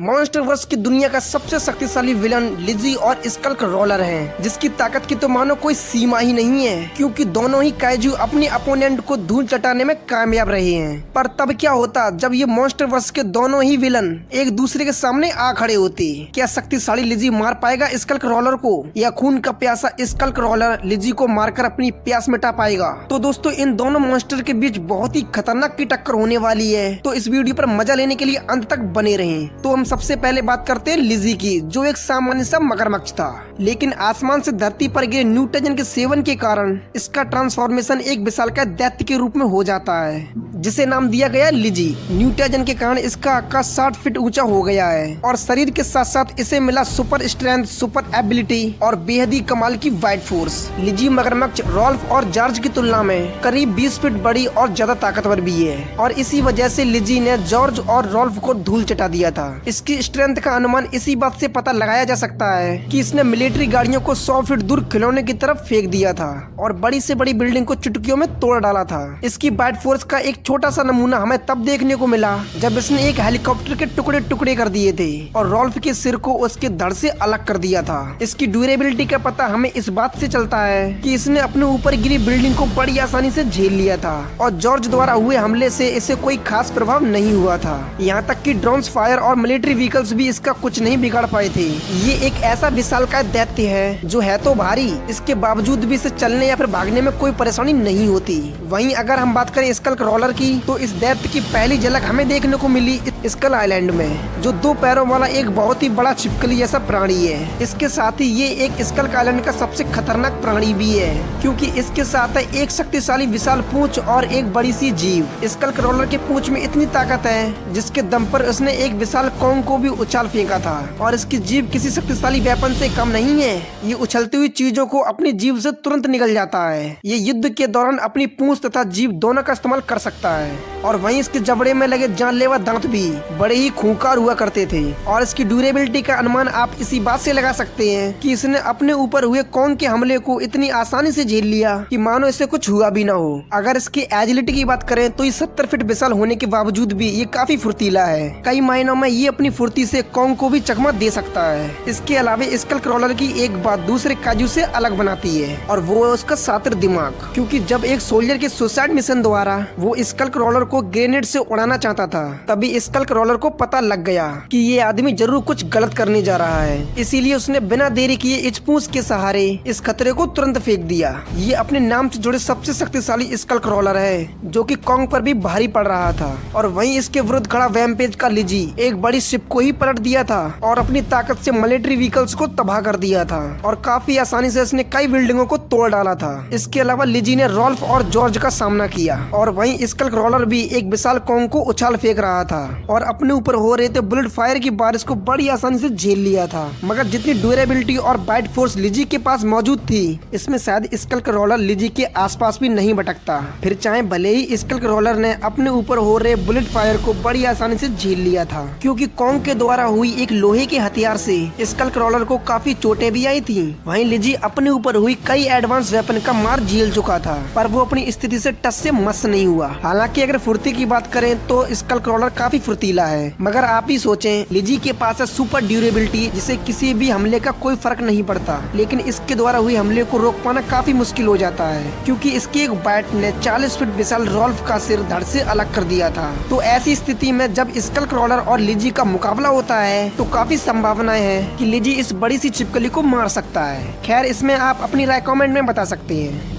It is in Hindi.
मॉन्स्टरवर्स की दुनिया का सबसे शक्तिशाली विलन लिजी और स्कल्क रोलर हैं, जिसकी ताकत की तो मानो कोई सीमा ही नहीं है, क्योंकि दोनों ही काइजू अपने अपोनेंट को धूल चटाने में कामयाब रहे हैं। पर तब क्या होता जब ये मॉन्स्टरवर्स के दोनों ही विलन एक दूसरे के सामने आ खड़े होते? क्या शक्तिशाली लिजी मार पाएगा स्कल्क रोलर को, या खून का प्यासा स्कल्क रोलर लिजी को मारकर अपनी प्यास मिटा पाएगा? तो दोस्तों, इन दोनों मॉन्स्टर के बीच बहुत ही खतरनाक की टक्कर होने वाली है, तो इस वीडियो पर मजा लेने के लिए अंत तक बने रहें। तो हम सबसे पहले बात करते हैं लिजी की, जो एक सामान्य सा मगरमच्छ था, लेकिन आसमान से धरती पर गिरे म्यूटेजन के सेवन के कारण इसका ट्रांसफॉर्मेशन एक विशालकाय दैत्य के रूप में हो जाता है, जिसे नाम दिया गया लिजी। म्यूटेजन के कारण इसका आकार 60 फीट ऊंचा हो गया है और शरीर के साथ साथ इसे मिला सुपर स्ट्रेंथ, सुपर एबिलिटी और बेहद ही कमाल की वाइट फोर्स। लिजी मगरमच्छ रॉल्फ और जॉर्ज की तुलना में करीब 20 फीट बड़ी और ज्यादा ताकतवर भी है, और इसी वजह से लिजी ने जॉर्ज और रॉल्फ को धूल चटा दिया था। इसकी स्ट्रेंथ का अनुमान इसी बात से पता लगाया जा सकता है कि इसने मिलिट्री गाड़ियों को 100 फीट दूर खिलौने की तरफ फेंक दिया था और बड़ी से बड़ी बिल्डिंग को चुटकियों में तोड़ डाला था। इसकी वाइट फोर्स का एक छोटा सा नमूना हमें तब देखने को मिला जब इसने एक हेलीकॉप्टर के टुकड़े टुकड़े कर दिए थे और रॉल्फ के सिर को उसके धड़ से अलग कर दिया था। इसकी ड्यूरेबिलिटी का पता हमें इस बात से चलता है कि इसने अपने ऊपर गिरी बिल्डिंग को बड़ी आसानी से झेल लिया था और जॉर्ज द्वारा हुए हमले से इसे कोई खास प्रभाव नहीं हुआ था। यहाँ तक कि ड्रोन्स, फायर और मिलिट्री व्हीकल्स भी इसका कुछ नहीं बिगाड़ पाए थे। ये एक ऐसा विशालकाय दैत्य है जो है तो भारी, इसके बावजूद भी इसे चलने या फिर भागने में कोई परेशानी नहीं होती। वहीं अगर हम बात करें स्कल्क रोलर की, तो इस दैत्य की पहली झलक हमें देखने को मिली स्कल आइलैंड में, जो 2 पैरों वाला एक बहुत ही बड़ा छिपकली जैसा प्राणी है। इसके साथ ही ये एक स्कल्क आइलैंड का सबसे खतरनाक प्राणी भी है, क्योंकि इसके साथ है एक शक्तिशाली विशाल पूंछ और एक बड़ी सी जीभ। स्कल्क रोलर के पूंछ में इतनी ताकत है जिसके दम पर उसने एक विशाल कॉन्ग को भी उछाल फेंका था, और इसकी जीभ किसी शक्तिशाली वेपन से कम नहीं है। ये उछलती हुई चीजों को अपनी जीभ से तुरंत निगल जाता है। ये युद्ध के दौरान अपनी पूंछ तथा जीभ दोनों का इस्तेमाल कर सकता है, और वहीं इसके जबड़े में लगे जानलेवा दांत भी बड़े ही खूंखार हुआ करते थे। और इसकी ड्यूरेबिलिटी का अनुमान आप इसी बात से लगा सकते हैं कि इसने अपने ऊपर हुए कॉन्ग के हमले को इतनी आसानी से झेल लिया कि मानो इसे कुछ हुआ भी ना हो। अगर इसकी एजिलिटी की बात करें तो ये 70 फीट विशाल होने के बावजूद भी ये काफी फुर्तीला है। कई मायनों में ये अपनी फुर्ती से कॉन्ग को भी चकमा दे सकता है। इसके अलावा स्कल्क रोलर की एक बात दूसरे काजू से अलग बनाती है, और वो है उसका शातिर दिमाग, क्योंकि जब एक सोल्जर के सुसाइड मिशन द्वारा वो स्कल्क रोलर को ग्रेनेड से उड़ाना चाहता था, तभी स्कल्क रोलर को पता लग गया कि ये आदमी जरूर कुछ गलत करने जा रहा है। इसीलिए उसने बिना देरी किए इस पूंछ के सहारे इस खतरे को तुरंत फेंक दिया। ये अपने नाम से जुड़े सबसे शक्तिशाली स्कल्क रोलर है, जो कि कॉन्ग पर भी भारी पड़ रहा था। और वहीं इसके विरुद्ध खड़ा वैम्पेज का लिजी एक बड़ी शिप को ही पलट दिया था और अपनी ताकत से मिलिट्री व्हीकल्स को तबाह कर दिया था, और काफी आसानी से इसने कई बिल्डिंगों को तोड़ डाला था। इसके अलावा लिजी ने रॉल्फ और जॉर्ज का सामना किया, और वहीं स्कल्क रोलर भी एक विशाल कॉन्ग को उछाल फेंक रहा था और अपने ऊपर हो रहे थे बुलेट फायर की बारिश को बड़ी आसानी से झेल लिया था। मगर जितनी ड्यूरेबिलिटी और बाइट फोर्स लिजी के पास मौजूद थी, इसमें शायद स्कल्क रोलर लिजी के आसपास भी नहीं भटकता। फिर चाहे भले ही स्कल्क रोलर ने अपने ऊपर हो रहे बुलेट फायर को बड़ी आसानी से झेल लिया था, क्योंकि कॉन्ग के द्वारा हुई एक लोहे के हथियार से स्कल्क रोलर को काफी चोटें भी आई थी। वहीं लिजी अपने ऊपर हुई कई एडवांस वेपन का मार झेल चुका था, पर वो अपनी स्थिति से टस से मस नहीं हुआ। हालांकि अगर फुर्ती की बात करें तो स्कल्क रोलर काफी फुर्तीला है, मगर आप ही सोचें, लिजी के पास है सुपर ड्यूरेबिलिटी, जिसे किसी भी हमले का कोई फर्क नहीं पड़ता, लेकिन इसके द्वारा हुई हमले को रोक पाना काफी मुश्किल हो जाता है, क्योंकि इसकी एक बाइट ने 40 फीट विशाल रॉल्फ का सिर धड़ से अलग कर दिया था। तो ऐसी स्थिति में जब स्कल्क रोलर और लिजी का मुकाबला होता है तो काफी संभावनाएं हैं कि लिजी इस बड़ी सी छिपकली को मार सकता है। खैर, इसमें आप अपनी राय कमेंट में बता सकते हैं।